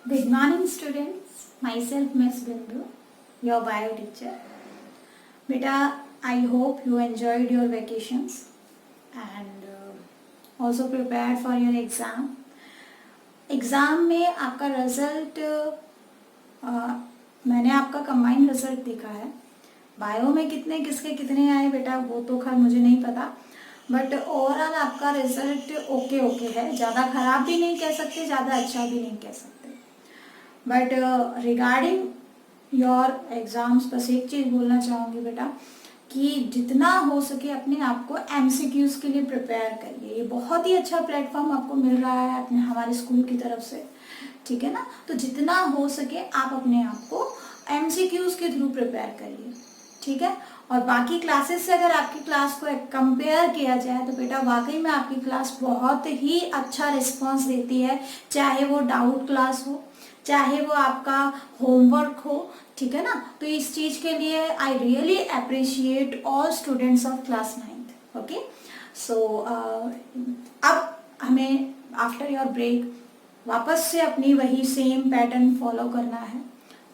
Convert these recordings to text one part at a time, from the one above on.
Good morning students, myself Miss Bindu, your bio teacher. Beta, I hope you enjoyed your vacations and also prepared for your exam. Exam में आपका result मैंने आपका combined result देखा है. Bio में कितने किसके कितने आए बेटा वो तो खैर मुझे नहीं पता, बट ओवरऑल आपका रिज़ल्ट ओके है. ज़्यादा ख़राब भी नहीं कह सकते, ज़्यादा अच्छा भी नहीं कह सकते. बट रिगार्डिंग योर एग्ज़ाम्स बस एक चीज़ बोलना चाहूँगी बेटा कि जितना हो सके अपने आप को एमसीक्यूज़ के लिए प्रिपेयर करिए. ये बहुत ही अच्छा प्लेटफॉर्म आपको मिल रहा है अपने हमारे स्कूल की तरफ से, ठीक है ना. तो जितना हो सके आप अपने आप को एमसीक्यूज़ के थ्रू प्रिपेयर करिए, ठीक है. और बाकी क्लासेस से अगर आपकी क्लास को कंपेयर किया जाए तो बेटा वाकई में आपकी क्लास बहुत ही अच्छा रिस्पॉन्स देती है, चाहे वो डाउट क्लास हो, चाहे वो आपका होमवर्क हो, ठीक है ना. तो इस चीज़ के लिए I really appreciate all students of class 9th. Okay, so अब हमें आफ्टर योर ब्रेक वापस से अपनी वही सेम पैटर्न फॉलो करना है,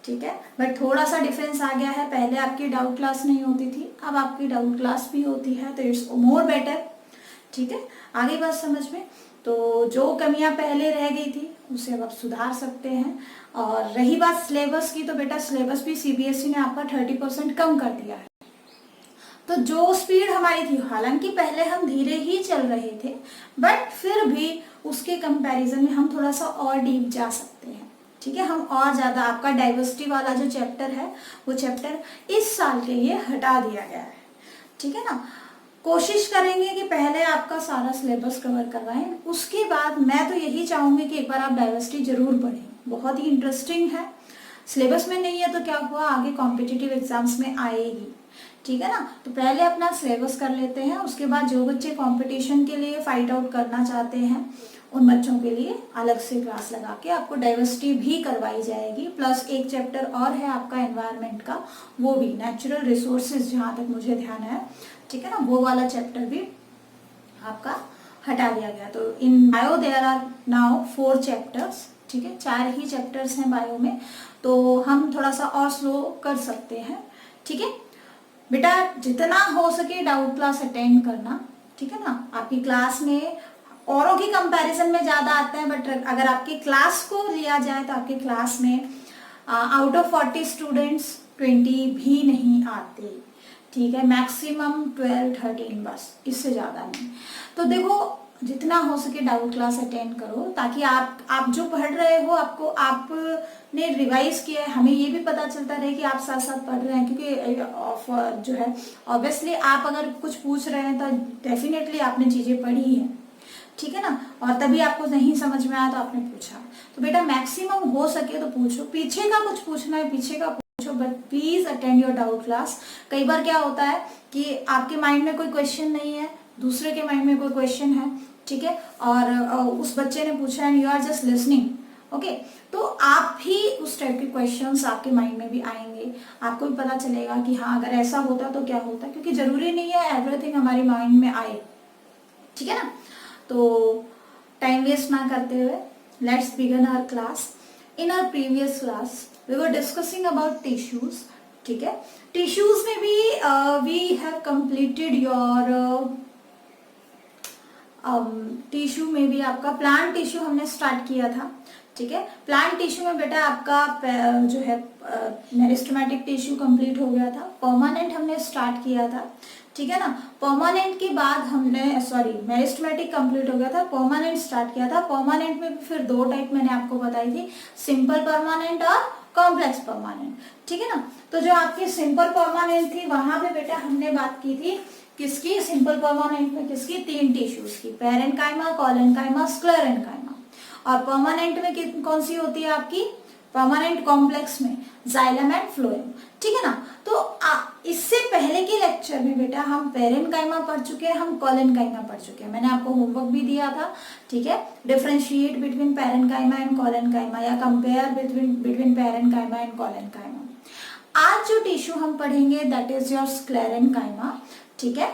ठीक है. बट थोड़ा सा डिफरेंस आ गया है. पहले आपकी डाउट क्लास नहीं होती थी, अब आपकी डाउट क्लास भी होती है, तो इट्स मोर बेटर, ठीक है. आगे बात समझ में. तो जो कमियां पहले रह गई थी उसे अब आप सुधार सकते हैं. और रही बात सिलेबस की, तो बेटा सिलेबस भी सीबीएसई ने आपका 30% कम कर दिया है. तो जो स्पीड हमारी थी, हालांकि पहले हम धीरे ही चल रहे थे, बट फिर भी उसके कंपैरिजन में हम थोड़ा सा और डीप जा सकते हैं, ठीक है. हम और ज़्यादा आपका डाइवर्सिटी वाला जो चैप्टर है वो चैप्टर इस साल के लिए हटा दिया गया है, ठीक है ना. कोशिश करेंगे कि पहले आपका सारा सिलेबस कवर करवाएं, उसके बाद मैं तो यही चाहूँगी कि एक बार आप डाइवर्सिटी जरूर पढ़ें. बहुत ही इंटरेस्टिंग है. सिलेबस में नहीं है तो क्या हुआ, आगे कॉम्पिटिटिव एग्जाम्स में आएगी, ठीक है ना. तो पहले अपना सिलेबस कर लेते हैं, उसके बाद जो बच्चे कंपटीशन के लिए फाइट आउट करना चाहते हैं उन बच्चों के लिए अलग से क्लास लगा के आपको डाइवर्सिटी भी करवाई जाएगी. प्लस एक चैप्टर और है आपका एनवायरनमेंट का, वो भी नेचुरल रिसोर्सेज जहाँ तक मुझे ध्यान है, ठीक है ना, वो वाला चैप्टर भी आपका हटा दिया गया. तो in bio there are now 4 chapters, ठीक है. 4 ही चैप्टर्स हैं बायो में, तो हम थोड़ा सा और स्लो कर सकते हैं, ठीक है. बेटा जितना हो सके डाउट क्लास अटेंड करना, ठीक है ना. आपकी क्लास में औरों की कंपैरिजन में ज़्यादा आते हैं, बट अगर आपकी क्लास को लिया जाए तो आपकी क्लास में आउट ऑफ 40 स्टूडेंट्स 20 भी नहीं आते, ठीक है. मैक्सिमम 12-13 बस, इससे ज़्यादा नहीं. तो देखो जितना हो सके डाउट क्लास अटेंड करो, ताकि आप जो पढ़ रहे हो आपको आपने रिवाइज किया है, हमें ये भी पता चलता रहे कि आप साथ साथ पढ़ रहे हैं. क्योंकि जो है ऑब्वियसली आप अगर कुछ पूछ रहे हैं तो डेफिनेटली आपने चीज़ें पढ़ी हैं, ठीक है ना. और तभी आपको नहीं समझ में आया तो आपने पूछा. तो बेटा मैक्सिमम हो सके तो पूछो, पीछे का कुछ पूछना है पीछे का पूछो, but please attend your doubt class. कई बार क्या होता है कि आपके माइंड में कोई क्वेश्चन नहीं है, दूसरे के माइंड में कोई क्वेश्चन है, ठीक है, और उस बच्चे ने पूछा and you are just listening, okay. तो आप भी उस टाइप के क्वेश्चंस आपके माइंड में भी आएंगे, आपको भी पता चलेगा कि हाँ अगर ऐसा होता तो क्या होता, क्योंकि जरूरी नहीं है एवरीथिंग हमारे माइंड में आए, ठीक है ना. तो टाइम वेस्ट ना करते हुए let's begin our class. In our previous class we were discussing about tissues, ठीक है. टिश्यूज में भी we have completed your tissue में भी आपका प्लांट टिश्यू हमने स्टार्ट किया था, ठीक है. प्लांट टिश्यू में बेटा आपका जो है मेरिस्टेमेटिक टिश्यू कंप्लीट हो गया था. परमानेंट हमने स्टार्ट किया था, ठीक है ना. परमानेंट के बाद हमने मेरिस्टेमेटिक कंप्लीट हो गया था, परमानेंट स्टार्ट किया था. परमानेंट में भी फिर 2 टाइप मैंने आपको बताई थी, सिंपल परमानेंट और कॉम्प्लेक्स परमानेंट, ठीक है ना. तो जो आपकी सिंपल परमानेंट थी वहां पे बेटा हमने बात की थी किसकी, सिंपल परमानेंट में किसकी, 3 टिश्यूज की, पैरेन्काइमा, कोलेन्काइमा, स्क्लेरेन्काइमा. और परमानेंट में कौन सी होती है आपकी, परमानेंट कॉम्प्लेक्स में जाइलम एंड फ्लोएम, ठीक है ना. तो इससे पहले के लेक्चर में बेटा हम पैरेन्काइमा पढ़ चुके हैं, हम कोलेन्काइमा पढ़ चुके हैं. मैंने आपको होमवर्क भी दिया था, ठीक है. Differentiate between parenchyma and collenchyma या compare between parenchyma and collenchyma. आज जो टिश्यू हम पढ़ेंगे दैट इज योर स्क्लेरेन्काइमा, ठीक है.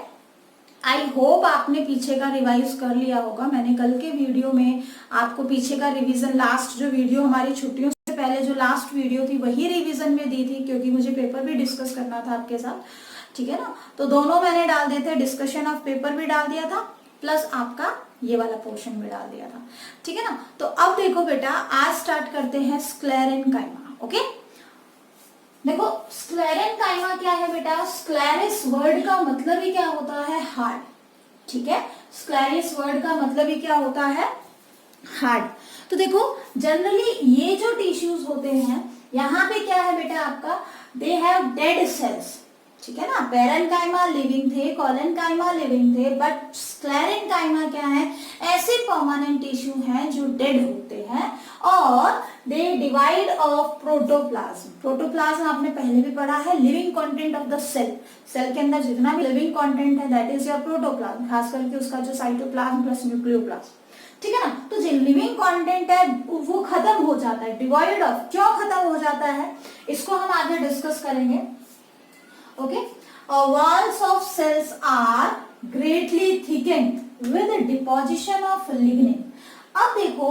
आई होप आपने पीछे का रिवाइज कर लिया होगा। मैंने कल के वीडियो में आपको पीछे का रिवीजन, लास्ट जो वीडियो हमारी छुट्टियों से पहले जो लास्ट वीडियो थी वही रिवीजन में दी थी, क्योंकि मुझे पेपर भी डिस्कस करना था आपके साथ, ठीक है ना। तो दोनों मैंने डाल दिए थे, डिस्कशन ऑफ पेपर भी डाल दिया था, प्लस आपका ये वाला पोर्शन भी डाल दिया था, ठीक है ना। तो अब देखो बेटा, आज स्टार्ट करते हैं स्क्लेरेनकाइमा। ओके, देखो स्क्लेरेनकाइमा क्या है बेटा, स्क्लेरिस वर्ड का मतलब ही क्या होता है, हार्ड, ठीक है। स्क्लेरिस वर्ड का मतलब ही क्या होता है, हार्ड। तो देखो जनरली ये जो टिश्यूज होते हैं, यहाँ पे क्या है बेटा आपका, दे हैव डेड सेल्स, ठीक है ना। पेरेन्काइमा लिविंग थे, कोलेनकाइमा लिविंग थे, बट स्क्लेरेनकाइमा क्या है, ऐसे परमानेंट टिश्यू हैं जो डेड होते हैं और they devoid of protoplasm. Protoplasm आपने पहले भी पढ़ा है, living content of the cell. Cell के अंदर जितना भी लिविंग कंटेंट है दैट इज योर प्रोटोप्लाज्म, खास करके उसका जो साइटोप्लाज्म प्लस न्यूक्लियोप्लाज्म, ठीक है ना। तो जो लिविंग कंटेंट है वो खत्म हो जाता है, डिवाइड ऑफ, क्यों खत्म हो जाता है इसको हम आगे डिस्कस करेंगे। Okay, walls of cells are greatly thickened with deposition of lignin। अब देखो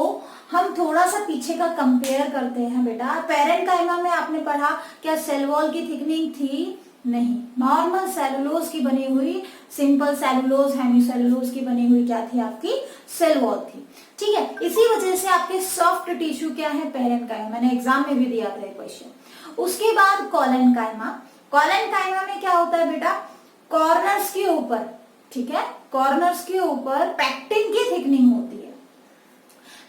हम थोड़ा सा पीछे का कंपेयर करते हैं बेटा। पेरेन्काइमा में आपने पढ़ा क्या सेल वॉल की थिकनिंग थी, नहीं, नॉर्मल सेलुलोज की बनी हुई, सिंपल सेलुलोज, हेमीसेलुलोज की बनी हुई क्या थी आपकी, सेल वॉल थी, ठीक है। इसी वजह से आपके सॉफ्ट टिश्यू क्या है, पेरेन्काइमा, मैंने एग्जाम में भी दिया था क्वेश्चन। उसके बाद कोलेनकाइमा। कोलेनकाइमा में क्या होता है बेटा, कॉर्नर्स के ऊपर, ठीक है, कॉर्नर्स के ऊपर पैक्टिन की थिकनिंग होती है।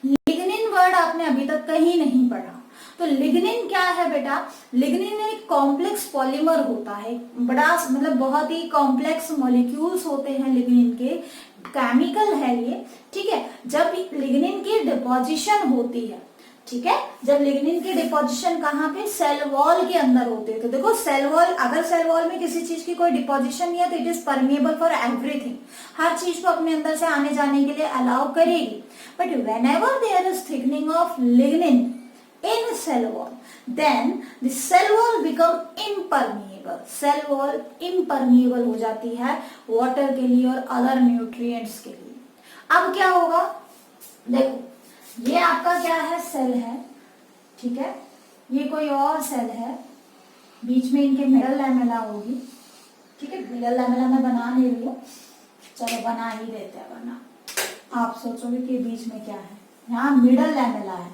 लिग्निन वर्ड आपने अभी तक कहीं नहीं पढ़ा। तो लिग्निन क्या है बेटा, लिग्निन एक कॉम्प्लेक्स पॉलीमर होता है, बड़ा मतलब बहुत ही कॉम्प्लेक्स मॉलिक्यूल्स होते हैं लिग्निन के, केमिकल है ये, ठीक है। जब लिग्निन की डिपोजिशन होती है, ठीक है, जब लिग्निन की डिपोजिशन कहाँ पे, सेल वॉल के अंदर होते हैं। तो देखो सेल वॉल, अगर सेल वॉल में किसी चीज की कोई डिपोजिशन नहीं है तो it is permeable for everything, हर चीज को अपने अंदर से आने जाने के लिए अलाउ करेगी। But whenever there is thickening of lignin in cell wall, then the cell wall become impermeable, cell wall impermeable हो जाती है वाटर के लिए और अदर न्यूट्रिएंट्स के लिए। अब क्या होगा, देखो ये आपका क्या है, सेल है, ठीक है, ये कोई और सेल है, बीच में इनके मिडल लैमेला होगी, ठीक है। मिडल लैमेला मैं बना नहीं रही हूँ, चलो बना ही देते हैं, वरना आप सोचोगे कि बीच में क्या है, यहाँ मिडल लैमेला है,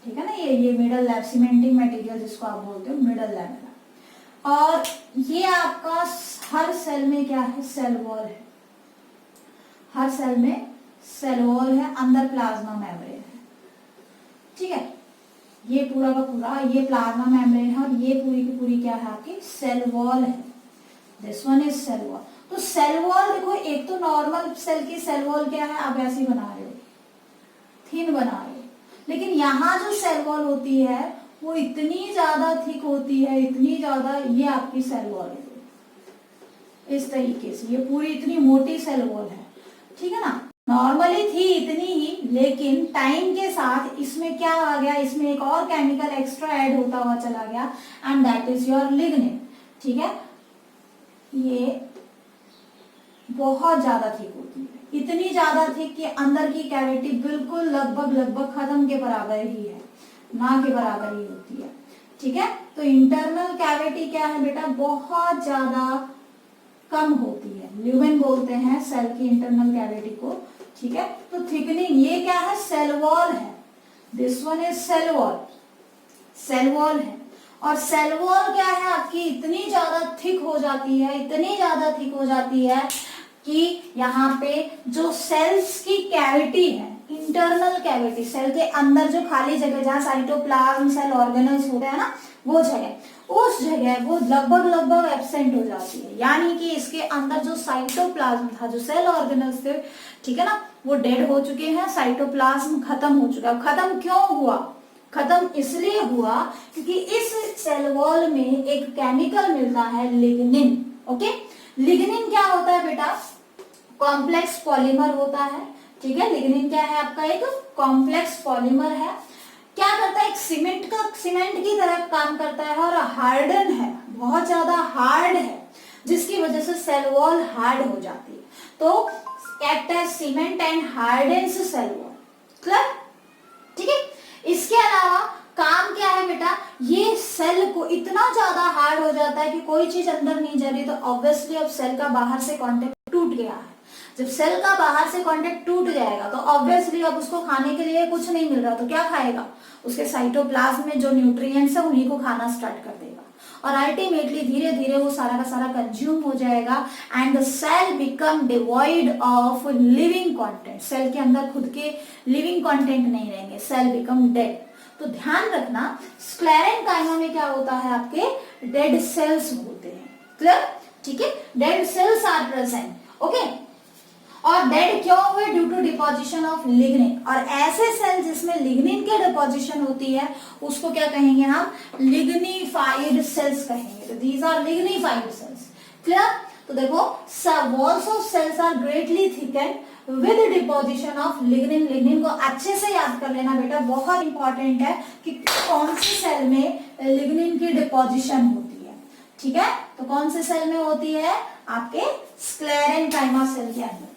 ठीक है ना। ये मिडल लैब, सीमेंटिंग मटेरियल जिसको आप बोलते हो, मिडल लैमेला। और ये आपका हर सेल में क्या है, सेल वॉल है, हर सेल में सेल वॉल है, अंदर प्लाज्मा मेम्ब्रेन है, ठीक है। ये पूरा का पूरा ये प्लाज्मा मेम्ब्रेन है और ये पूरी की पूरी क्या है आपकी सेल वॉल है। This one is cell wall. तो सेल वॉल देखो, एक तो नॉर्मल सेल की सेल वॉल क्या है, आप ऐसी बना रहे हो, थिन बना रहे हो, लेकिन यहाँ जो सेल वॉल होती है वो इतनी ज्यादा थिक होती है, इतनी ज्यादा, ये आपकी सेल वॉल है इस तरीके से, ये पूरी इतनी मोटी सेल वॉल है, ठीक है ना। नॉर्मली थी इतनी ही, लेकिन टाइम के साथ इसमें क्या आ गया, इसमें एक और केमिकल एक्स्ट्रा ऐड होता हुआ चला गया, and that is your lignin, ठीक है। ये बहुत ज्यादा थिक होती है, इतनी ज्यादा थिक कि अंदर की कैविटी बिल्कुल लगभग खत्म के बराबर ही है, ना के बराबर ही होती है, ठीक है। तो इंटरनल कैविटी क्या है बेटा, बहुत ज्यादा कम होती है, ल्यूमेन बोलते हैं सेल की इंटरनल कैविटी को, ठीक है। तो थिकनिंग, ये क्या है, सेल वॉल है, this one is cell wall, cell wall है। और सेल वॉल क्या है आपकी, इतनी ज्यादा थिक हो जाती है, इतनी ज्यादा थिक हो जाती है कि यहाँ पे जो सेल्स की कैविटी है, इंटरनल कैविटी, सेल के अंदर जो खाली जगह जहाँ साइटोप्लाज्म, सेल ऑर्गेनल्स होते हैं ना, वो जगह, उस जगह वो लगभग एब्सेंट हो जाती है। यानी कि इसके अंदर जो साइटोप्लाज्म था, जो सेल ऑर्गेनल्स थे, ठीक है ना, वो डेड हो चुके हैं, साइटोप्लाज्म खत्म हो चुका है। खत्म क्यों हुआ, खत्म इसलिए हुआ क्योंकि इस सेल वॉल में एक केमिकल मिलता है, लिग्निन। ओके, लिग्निन क्या होता है बेटा, कॉम्प्लेक्स पॉलीमर होता है, ठीक है। लिग्निन क्या है आपका, एक कॉम्प्लेक्स पॉलीमर है। क्या करता है, एक सीमेंट की तरह काम करता है और हार्डन है, बहुत ज्यादा हार्ड है। जिसकी वजह से सेल वॉल हार्ड हो जाती है, तो act as cement and hardens cell wall. Clear? ठीक है। इसके अलावा काम क्या है बेटा, ये सेल को इतना ज्यादा हार्ड हो जाता है कि कोई चीज अंदर नहीं जा रही, तो ऑब्वियसली अब सेल का बाहर से कांटेक्ट टूट गया है। जब सेल का बाहर से कांटेक्ट टूट जाएगा तो ऑब्वियसली अब उसको खाने के लिए कुछ नहीं मिल रहा, तो क्या खाएगा, उसके साइटोप्लाज्म में जो न्यूट्रिएंट्स है उन्हीं को खाना स्टार्ट कर देगा, और अल्टीमेटली धीरे धीरे वो सारा का सारा कंज्यूम हो जाएगा and the cell become devoid of living content. Cell के अंदर खुद के लिविंग कंटेंट नहीं रहेंगे, सेल बिकम डेड। तो ध्यान रखना, स्क्लेरेंकाइमा में क्या होता है, आपके डेड सेल्स होते हैं। क्लियर? ठीक है, dead cells are present. Okay, और डेड क्यों हुए, due to deposition of lignin. और ऐसे सेल जिसमें लिग्निन की डिपोजिशन होती है उसको क्या कहेंगे हम, लिग्निफाइड सेल्स कहेंगे। तो these are lignified cells. Clear? तो देखो, walls of cells are greatly thickened with deposition of lignin. Lignin को अच्छे से याद कर लेना बेटा, बहुत इंपॉर्टेंट है कि कौन से सेल में लिग्निन की डिपोजिशन होती है। ठीक है, तो कौन से सेल में होती है, आपके स्क्लेरेंकाइमा सेल के अंदर।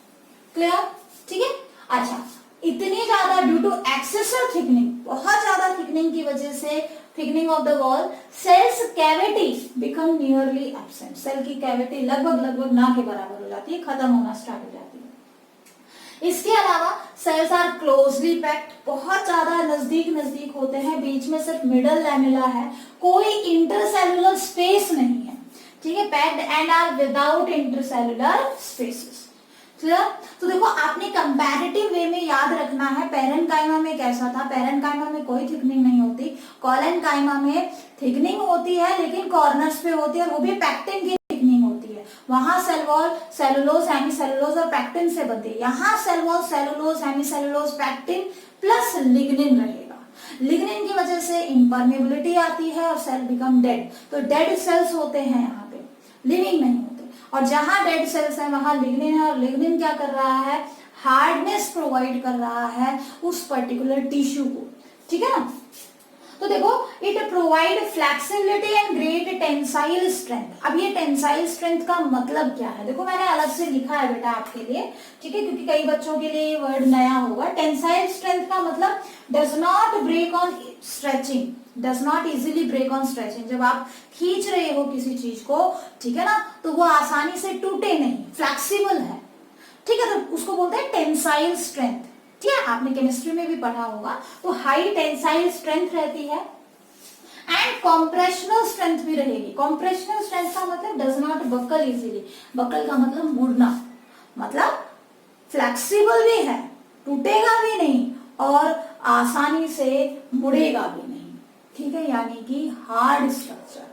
क्लियर? ठीक है। अच्छा, इतनी ज्यादा ड्यू टू एक्सेसिव थिकनिंग, बहुत ज्यादा थिकनिंग की वजह से, thickening of the wall, cells cavity become nearly absent. Cell की कैविटी लगभग ना के बराबर हो जाती है, खत्म होना स्टार्ट हो जाती है। इसके अलावा सेल्स आर क्लोजली पैक्ड, बहुत ज्यादा नजदीक होते हैं, बीच में सिर्फ मिडल लैमेला है, कोई इंटरसेलुलर स्पेस नहीं है। ठीक है, packed and are without intercellular spaces. Clear? तो देखो, आपने कंपैरेटिव वे में याद रखना है, पैरेन्काइमा में कैसा था, पैरेन्काइमा में कोई थिकनिंग नहीं होती, कोलेन्काइमा में थिकनिंग होती है लेकिन कॉर्नर्स पे होती है, और वो भी पैक्टिन की थिकनिंग होती है। वहां सेल वॉल सेलुलोज, हेमीसेलुलोज और पैक्टिन से बनती है, यहाँ cell wall cellulose, hemicellulose, pectin plus lignin रहेगा। लिग्निन की वजह से इम्परमेबिलिटी आती है और सेल बिकम डेड। तो डेड सेल्स होते हैं यहाँ पे, लिविंग नहीं होते। और जहां डेड सेल्स है वहां लिग्निन है, और लिग्निन क्या कर रहा है, हार्डनेस प्रोवाइड कर रहा है उस पर्टिकुलर टिश्यू को। ठीक है ना? तो देखो, it provide flexibility and great tensile strength. अब ये टेंसाइल स्ट्रेंथ का मतलब क्या है, देखो मैंने अलग से लिखा है बेटा आपके लिए। ठीक है, क्योंकि कई बच्चों के लिए ये वर्ड नया होगा। टेंसाइल स्ट्रेंथ का मतलब does not break on stretching, does not easily break on stretching. जब आप खींच रहे हो किसी चीज को, ठीक है ना, तो वो आसानी से टूटे नहीं, फ्लेक्सिबल है। ठीक है, तो उसको बोलते हैं टेंसाइल स्ट्रेंथ। ठीक है, आपने केमिस्ट्री में भी पढ़ा होगा। तो हाई टेंसाइल स्ट्रेंथ रहती है एंड कॉम्प्रेशनल स्ट्रेंथ भी रहेगी। कॉम्प्रेशनल स्ट्रेंथ का मतलब does not buckle easily, buckle का मतलब मुड़ना, मतलब फ्लेक्सिबल भी है, टूटेगा भी नहीं और आसानी से मुड़ेगा भी नहीं। ठीक है, यानी कि हार्ड स्ट्रक्चर।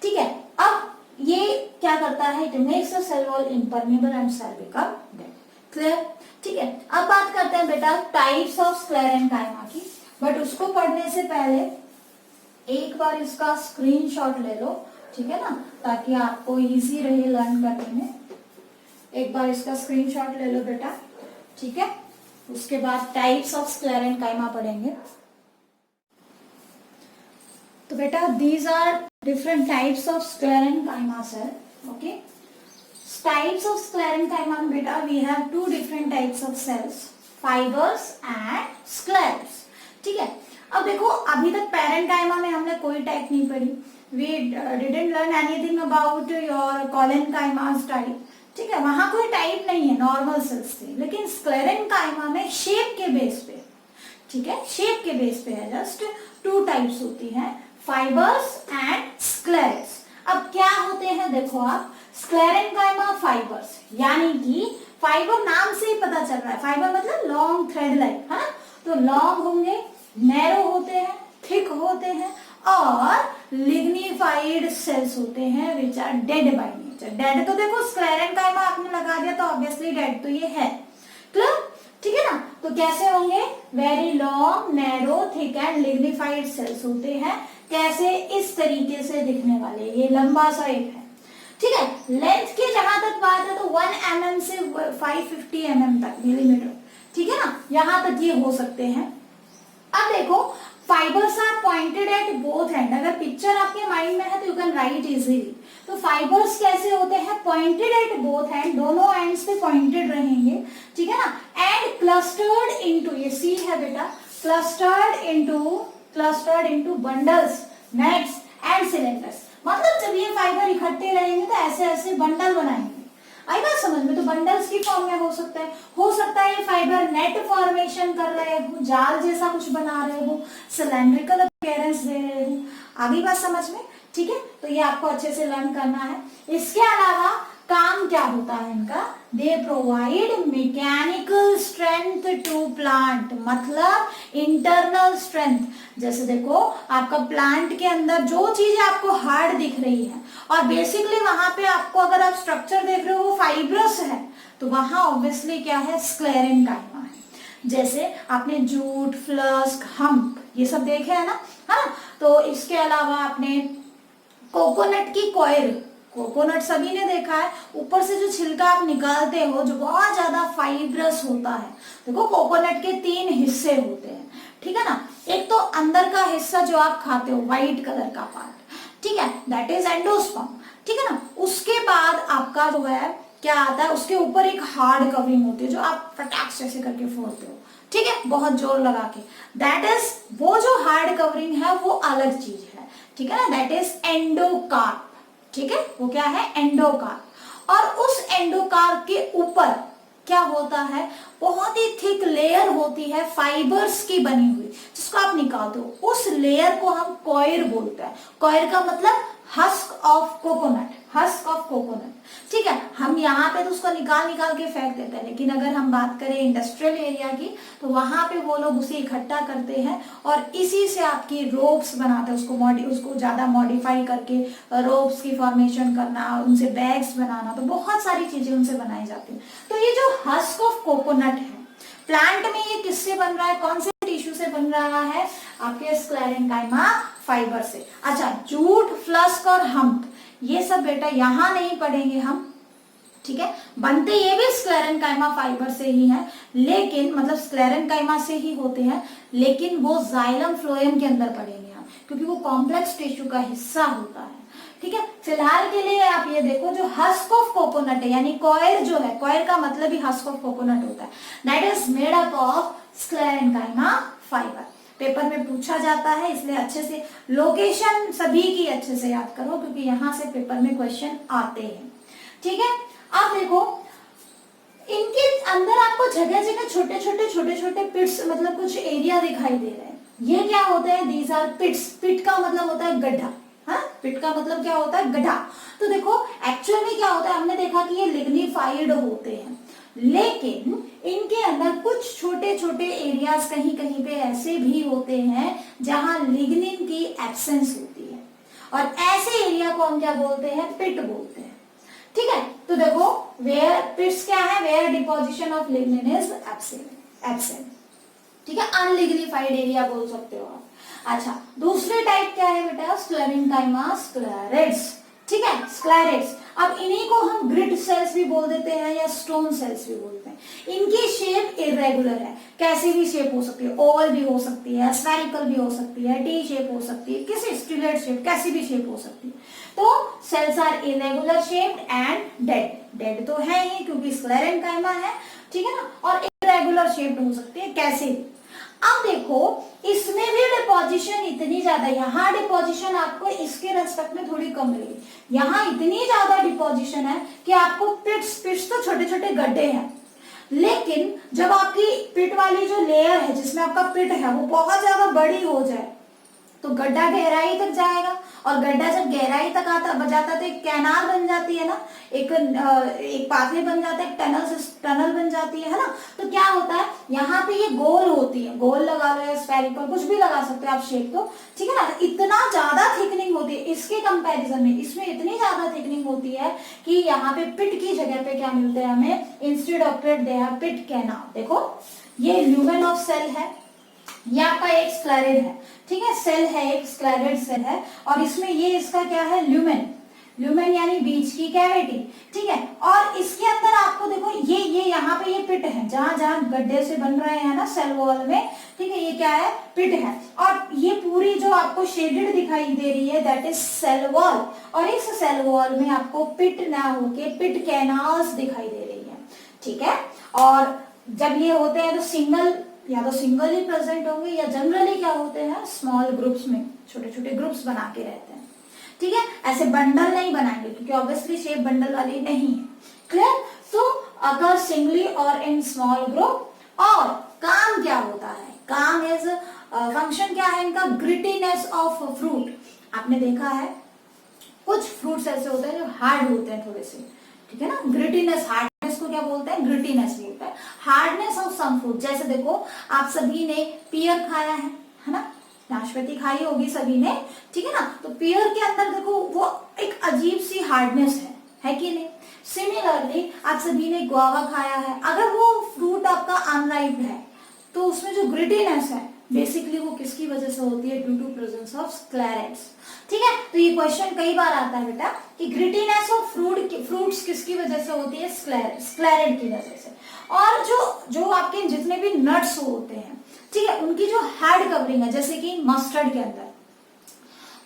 ठीक है, अब ये क्या करता है, it makes the cell wall impermeable and cell become dead. Clear? ठीक है, अब बात करते हैं बेटा टाइप्स ऑफ स्क्लेरेंकाइमा की, बट उसको पढ़ने से पहले एक बार इसका स्क्रीनशॉट ले लो। ठीक है ना, ताकि आपको इजी रहे लर्न करने में। एक बार इसका स्क्रीनशॉट ले लो बेटा। ठीक है, उसके बाद टाइप्स ऑफ स्क्लेरेंकाइमा पढ़ेंगे। तो बेटा these are different types of sclerenchyma cell. Okay, types of sclerenchyma beta we have two different types of cells, fibers and sclers। ठीक है, अब देखो अभी तक पैरेन्काइमा में हमने कोई टाइप नहीं पढ़ी, we didn't learn anything about your collenchymas type. ठीक है, वहां कोई टाइप नहीं है, नॉर्मल सेल्स थे। लेकिन स्क्लेरेंकाइमा में शेप के बेस पे, ठीक है, शेप के बेस पे है, जस्ट टू टाइप्स होती हैं, फाइबर्स एंड स्क्लेर्स। अब क्या होते हैं देखो आप, स्क्लेरेंकाइमा फाइबर्स, यानी कि फाइबर नाम से ही पता चल रहा है, फाइबर मतलब लॉन्ग थ्रेड लाइक, है ना, तो लॉन्ग होंगे, नैरो होते हैं, थिक होते हैं और लिग्निफाइड सेल्स होते हैं which are dead by nature. Dead तो देखो स्क्लेरेंकाइमा आपने लगा दिया तो ऑब्वियसली डेड तो ये है। क्लियर? ठीक है ना, तो कैसे होंगे, very long, narrow, thick and lignified cells होते हैं। कैसे, इस तरीके से दिखने वाले, ये लंबा सा एक है। ठीक है, लेंथ की जहां तक बात है तो 1 mm से 550 mm तक, मिलीमीटर। ठीक है ना, यहां तक ये हो सकते हैं। अब देखो, fibres are pointed at both end. अगर पिक्चर आपके माइंड में है तो यू कैन राइट इजीली। तो फाइबर्स कैसे होते हैं, पॉइंटेड एट बोथ एंड, दोनों एंड्स पे पॉइंटेड रहेंगे, ठीक है ना, एंड क्लस्टर्ड इनटू, ये सी है बेटा, clustered into bundles, nets and cylinders. मतलब जब ये फाइबर इकट्ठे रहेंगे तो ऐसे ऐसे बंडल बनाएंगे। आई बात समझ में? तो बंडल्स की फॉर्म में हो सकता है ये फाइबर नेट फॉर्मेशन कर रहे हो, जाल जैसा कुछ बना रहे हो, सिलेंड्रिकल अपीयरेंस दे रहे हो। आगे बात समझ में? ठीक है, तो ये आपको अच्छे से लर्न करना है। इसके अलावा काम क्या होता है इनका, they provide mechanical strength to plant, मतलब इंटरनल स्ट्रेंथ। जैसे देखो आपका प्लांट के अंदर जो चीज आपको हार्ड दिख रही है और बेसिकली वहां पे आपको अगर आप स्ट्रक्चर देख रहे हो वो फाइब्रस है, तो वहां ऑब्वियसली क्या है, स्क्लेरेंकाइमा है। जैसे आपने जूट, फ्लस्क, हम्प ये सब देखे है ना, है ना। तो इसके अलावा आपने कोकोनट की कॉयर, कोकोनट सभी ने देखा है, ऊपर से जो छिलका आप निकालते हो जो बहुत ज्यादा फाइब्रस होता है। देखो कोकोनट के 3 हिस्से होते हैं, ठीक है ना। एक तो अंदर का हिस्सा जो आप खाते हो, व्हाइट कलर का पार्ट, ठीक है, दैट इज एंडोस्पर्म, ठीक है ना। उसके बाद आपका जो है क्या आता है, उसके ऊपर एक हार्ड कवरिंग होती है जो आप फटाक से ऐसे करके फोड़ते हो, ठीक है, बहुत जोर लगा के, दैट इज, वो जो हार्ड कवरिंग है वो अलग चीज है, ठीक है ना, दैट इज एंडोकार्प, ठीक है, वो क्या है, एंडोकार्प। और उस एंडोकार्प के ऊपर क्या होता है, बहुत ही थिक लेयर होती है फाइबर्स की बनी हुई, जिसको आप निकालते हो, उस लेयर को हम कॉयर बोलते हैं। कॉयर का मतलब husk of coconut, husk of coconut, ठीक है। हम यहाँ पे तो उसको निकाल के फेंक देते हैं, लेकिन अगर हम बात करें इंडस्ट्रियल एरिया की, तो वहां पे वो लोग उसे इकट्ठा करते हैं और इसी से आपकी रोप्स बनाते हैं, उसको ज्यादा मॉडिफाई करके रोप्स की फॉर्मेशन करना, उनसे बैग्स बनाना, तो बहुत सारी चीजें उनसे बनाई जाती है। तो ये जो हस्क ऑफ कोकोनट है प्लांट में, ये किससे बन रहा है, कौन से टिश्यू से बन रहा है, आपके स्क्लेरेंकाइमा फाइबर से। अच्छा, जूट, फ्लस्क और हम्प ये सब बेटा यहाँ नहीं पढ़ेंगे हम, ठीक है, बनते ये भी स्क्लेरेंकाइमा फाइबर से ही है, लेकिन मतलब स्क्लेरेंकाइमा से ही होते हैं, लेकिन वो जाइलम फ्लोएम के अंदर पढ़ेंगे हम, क्योंकि वो कॉम्प्लेक्स टिश्यू का हिस्सा होता है, ठीक है। फिलहाल के लिए आप ये देखो, जो हस्क ऑफ कोकोनट है, यानी कॉयर जो है, कॉयर का मतलब ही हस्क ऑफ कोकोनट होता है, that is made up of sclerenchyma fibre. Paper में पूछा जाता है, इसलिए अच्छे से लोकेशन सभी की अच्छे से याद करो, क्योंकि यहां से पेपर में क्वेश्चन आते हैं, ठीक है। अब देखो इनके अंदर आपको जगह जगह छोटे छोटे पिट्स, मतलब कुछ एरिया दिखाई दे रहे हैं। ये क्या होते हैं, दीज आर पिट्स। पिट का मतलब होता है गड्ढा, हाँ, पिट का मतलब क्या होता है, गड्ढा। तो देखो एक्चुअल में क्या होता है, हमने देखा कि ये लिग्निफाइड होते हैं, लेकिन इनके अंदर कुछ छोटे छोटे एरियाज कहीं कहीं पे ऐसे भी होते हैं जहां लिग्निन की एब्सेंस होती है, और ऐसे एरिया को हम क्या बोलते हैं, पिट बोलते हैं, ठीक है। तो देखो वेयर पिट्स क्या है, where deposition of lignin is absent, ठीक है, अनलिग्निफाइड एरिया बोल सकते हो आप। अच्छा, दूसरे टाइप क्या है बेटा, स्क्लेरेंकाइमा स्क्लेरेट्स, ठीक है, स्क्लेरेट्स। अब इन्हीं को हम ग्रिड सेल्स भी बोल देते हैं या स्टोन सेल्स भी बोलते हैं। इनकी शेप इरेगुलर है, कैसी भी शेप हो सकती है, ओवल भी हो सकती है, स्फेरिकल भी हो सकती है, टी शेप हो सकती है, किसी स्टिलेट शेप, कैसी भी शेप हो सकती है। तो cells are irregular shaped and dead तो है ही, क्योंकि स्क्लेरेंकाइमा है, ठीक है ना, और इरेगुलर शेप्ड हो सकती है, कैसे भी। अब देखो इसमें भी डिपोजिशन इतनी ज्यादा, यहाँ डिपोजिशन आपको इसके रेस्पेक्ट में थोड़ी कम मिलेगी, यहाँ इतनी ज्यादा डिपोजिशन है कि आपको पिट्स तो छोटे छोटे गड्ढे हैं, लेकिन जब आपकी पिट वाली जो लेयर है जिसमें आपका पिट है वो बहुत ज्यादा बड़ी हो जाए तो गड्ढा गहराई तक जाएगा, और गड्ढा जब गहराई तक जाता तो एक कैनाल बन जाती है ना, एक पाथवे बन जाता है, एक टनल बन जाती है ना। तो क्या होता है, यहाँ पे ये गोल होती है, गोल लगा लो या स्फेरिकल, कुछ भी लगा सकते हो आप शेप, तो ठीक है ना। इतना ज्यादा थिकनिंग होती है इसके कंपैरिजन में, इसमें इतनी ज्यादा थिकनिंग होती है कि यहाँ पे पिट की जगह पे क्या मिलता है हमें, instead of pit they have pit canal. देखो ये ल्यूमेन ऑफ सेल है, ये आपका एक स्क्लेरेड है, ठीक है, सेल है, एक स्क्लेरेड सेल है, और इसमें ये इसका क्या है, ल्यूमेन यानी बीच की कैविटी, ठीक है। और इसके अंदर आपको देखो ये यहाँ पे ये पिट पिट है, जहां जहां गड्ढे से बन रहे हैं ना सेल वॉल में, ठीक है, ये क्या है, पिट है। और ये पूरी जो आपको शेडेड दिखाई दे रही है दैट इज सेल वॉल, और इस सेल वॉल में आपको पिट ना होके पिट कैनाल्स दिखाई दे रही है, ठीक है। और जब ये होते हैं तो सिंगल या तो सिंगल ही प्रेजेंट होंगे, या जनरली क्या होते हैं, स्मॉल ग्रुप्स में छोटे छोटे ग्रुप्स बना के रहते हैं, ठीक है। ऐसे बंडल नहीं बनाएंगे क्योंकि ऑब्वियसली शेप बंडल वाली नहीं है, क्लियर। तो अगर सिंगली और इन स्मॉल ग्रुप, और काम क्या होता है, काम इज फंक्शन क्या है इनका, ग्रिटीनेस ऑफ फ्रूट। आपने देखा है कुछ फ्रूट्स ऐसे होते हैं जो हार्ड होते हैं थोड़े से, ठीक है ना, ग्रिटीनेस, हार्डनेस को क्या बोलते हैं, ग्रिटीनेस बोलते हैं, हार्डनेस ऑफ सम फ्रूट। जैसे देखो आप सभी ने पियर खाया है ना, नाशपाती खाई होगी सभी ने, ठीक है ना। तो पियर के अंदर देखो वो एक अजीब सी हार्डनेस है कि नहीं। सिमिलरली आप सभी ने गुआवा खाया है, अगर वो फ्रूट आपका अनराइप है तो उसमें जो ग्रिटीनेस है बेसिकली वो किसकी वजह से होती है, ड्यू टू प्रेजेंस ऑफ स्क्लेरेट्स, ठीक है। तो ये क्वेश्चन कई बार आता है बेटा कि ग्रिटीनेस ऑफ फ्रूट्स किसकी वजह से होती है, स्क्लेरेट की वजह से। और जो आपके जितने भी नट्स होते हैं, ठीक है, उनकी जो हार्ड कवरिंग है, जैसे कि मस्टर्ड के अंदर,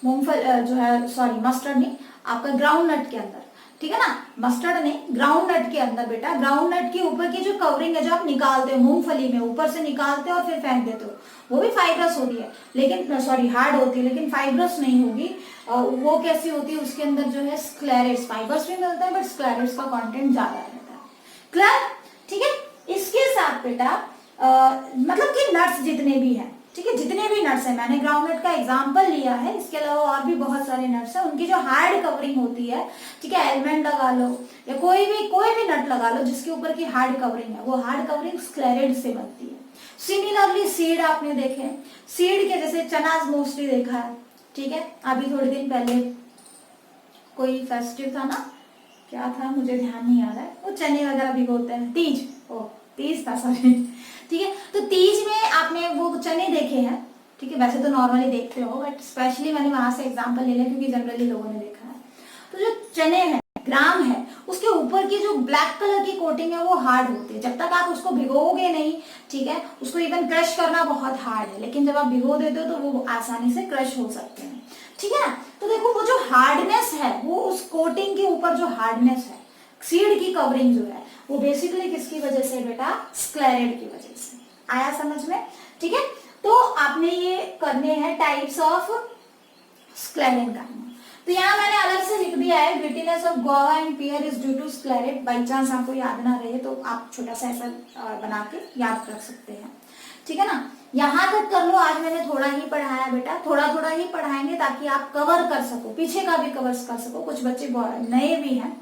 मूंगफल जो है, सॉरी मस्टर्ड नहीं, आपका ग्राउंड नट के अंदर, ठीक है ना, मस्टर्ड नहीं, ग्राउंड नट के अंदर बेटा, ग्राउंड नट के ऊपर की जो कवरिंग है जो आप निकालते हो मूंगफली में, ऊपर से निकालते हो और फिर फेंक देते हो, वो भी फाइब्रस होती है, लेकिन सॉरी हार्ड होती है लेकिन फाइब्रस नहीं होगी। वो कैसी होती है, उसके अंदर जो है स्क्लेरेट्स, फाइबर्स भी मिलता है बट स्क्लेरेट्स का कंटेंट ज्यादा रहता है, क्लियर, ठीक है। इसके साथ बेटा मतलब कि नट्स जितने भी हैं, ठीक है, जितने भी नट्स हैं, मैंने ग्राउंड नट का एग्जांपल लिया है, इसके अलावा और भी बहुत सारे नट्स हैं, उनकी जो हार्ड कवरिंग होती है, ठीक है, एलमंड लगा लो या कोई भी नट लगा लो जिसके ऊपर की हार्ड कवरिंग है, वो हार्ड कवरिंग स्क्लेरेट से बनती है। सिमिलरली सीड आपने देखे, सीड के जैसे चना मोस्टली देखा है, ठीक है। अभी थोड़े दिन पहले कोई फेस्टिव था ना, क्या था मुझे ध्यान नहीं आ रहा है, वो चने वगैरह भिगोते हैं, तीज था सॉरी, ठीक है। तो तीज में आपने वो चने देखे हैं, ठीक है, वैसे तो नॉर्मली देखते हो बट स्पेशली मैंने वहां से एग्जांपल ले लिया क्योंकि जनरली लोगों ने देखा है। तो जो चने हैं, ग्राम है, उसके ऊपर की जो ब्लैक कलर की कोटिंग है वो हार्ड होती है, जब तक आप उसको भिगोगे नहीं, ठीक है, उसको इवन क्रश करना बहुत हार्ड है, लेकिन जब आप भिगो देते हो तो वो आसानी से क्रश हो सकते हैं, ठीक है ना। तो देखो वो जो हार्डनेस है, वो उस कोटिंग के ऊपर जो हार्डनेस है, सीड की कवरिंग जो है, वो बेसिकली किसकी वजह से बेटा, स्क्लेरेट की वजह से। आया समझ में, ठीक है। तो आपने ये करने हैं टाइप्स ऑफ स्क्लेरेट करना। तो यहाँ मैंने अलग से लिख दिया है, grittiness of guava and pear is due to sclereid. By chance आपको याद ना रहे तो आप छोटा सा ऐसा बना के याद रख सकते हैं, ठीक है ना। यहाँ तक कर लो, आज मैंने थोड़ा ही पढ़ाया बेटा, थोड़ा थोड़ा ही पढ़ाएंगे ताकि आप कवर कर सको, पीछे का भी कवर कर सको। कुछ बच्चे नए भी हैं,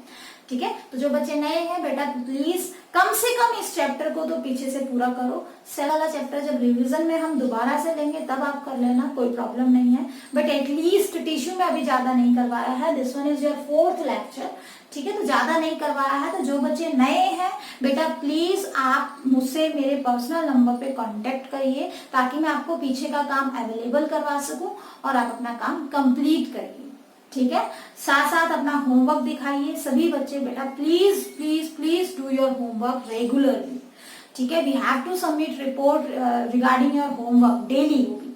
ठीक है, तो जो बच्चे नए हैं बेटा प्लीज कम से कम इस चैप्टर को तो पीछे से पूरा करो। सेल वाला चैप्टर जब रिवीजन में हम दोबारा से लेंगे तब आप कर लेना, कोई प्रॉब्लम नहीं है, बट एटलीस्ट टिश्यू में अभी ज्यादा नहीं करवाया है, this one is your 4th lecture, ठीक है, तो ज्यादा नहीं करवाया है। तो जो बच्चे नए हैं बेटा प्लीज आप मुझसे मेरे पर्सनल नंबर पे कांटेक्ट करिए ताकि मैं आपको पीछे का काम अवेलेबल करवा सकूं और आप अपना काम कंप्लीट करिए, ठीक है। साथ साथ अपना होमवर्क दिखाइए सभी बच्चे बेटा, please please please do your homework regularly, ठीक है। We have to submit report regarding your homework daily होगी,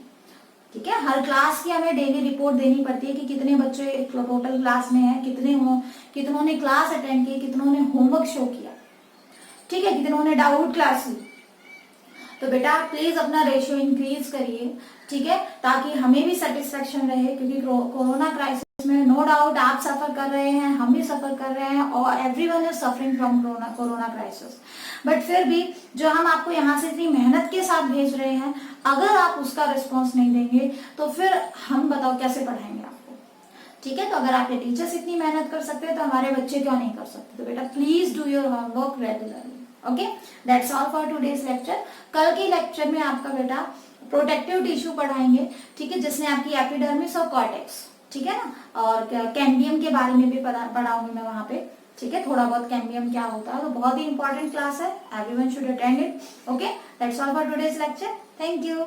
ठीक है। हर क्लास की हमें डेली रिपोर्ट देनी पड़ती है कि कितने बच्चे टोटल क्लास में हैं, कितनों ने क्लास अटेंड की, कितनों ने होमवर्क शो किया, ठीक है, कितनों ने डाउट क्लास ली। तो बेटा प्लीज अपना रेशियो इंक्रीज करिए, ठीक है, ताकि हमें भी सेटिस्फेक्शन रहे, क्योंकि कोरोना क्राइसिस में नो डाउट आप सफर कर रहे हैं, हम भी सफर कर रहे हैं और everyone is suffering from corona crisis. But फिर भी जो हम आपको यहाँ से इतनी मेहनत के साथ भेज रहे हैं, अगर आप उसका रिस्पॉन्स नहीं देंगे तो फिर हम बताओ कैसे पढ़ाएंगे आपको, ठीक है। तो अगर आपके टीचर्स इतनी मेहनत कर सकते हैं तो हमारे बच्चे क्यों नहीं कर सकते। तो बेटा please do your homework regularly, okay. That's all for today's lecture. कल के लेक्चर में आपका बेटा प्रोटेक्टिव टिश्यू पढ़ाएंगे, ठीक है, जिसमें आपकी एपिडर्मिस और कॉर्टेक्स, ठीक है ना, और कैम्बियम के बारे में भी पढ़ाऊंगी मैं वहां पे, ठीक है, थोड़ा बहुत कैम्बियम क्या होता है। तो बहुत ही इंपॉर्टेंट क्लास है, everyone should attend it, okay. That's all for today's lecture, thank you.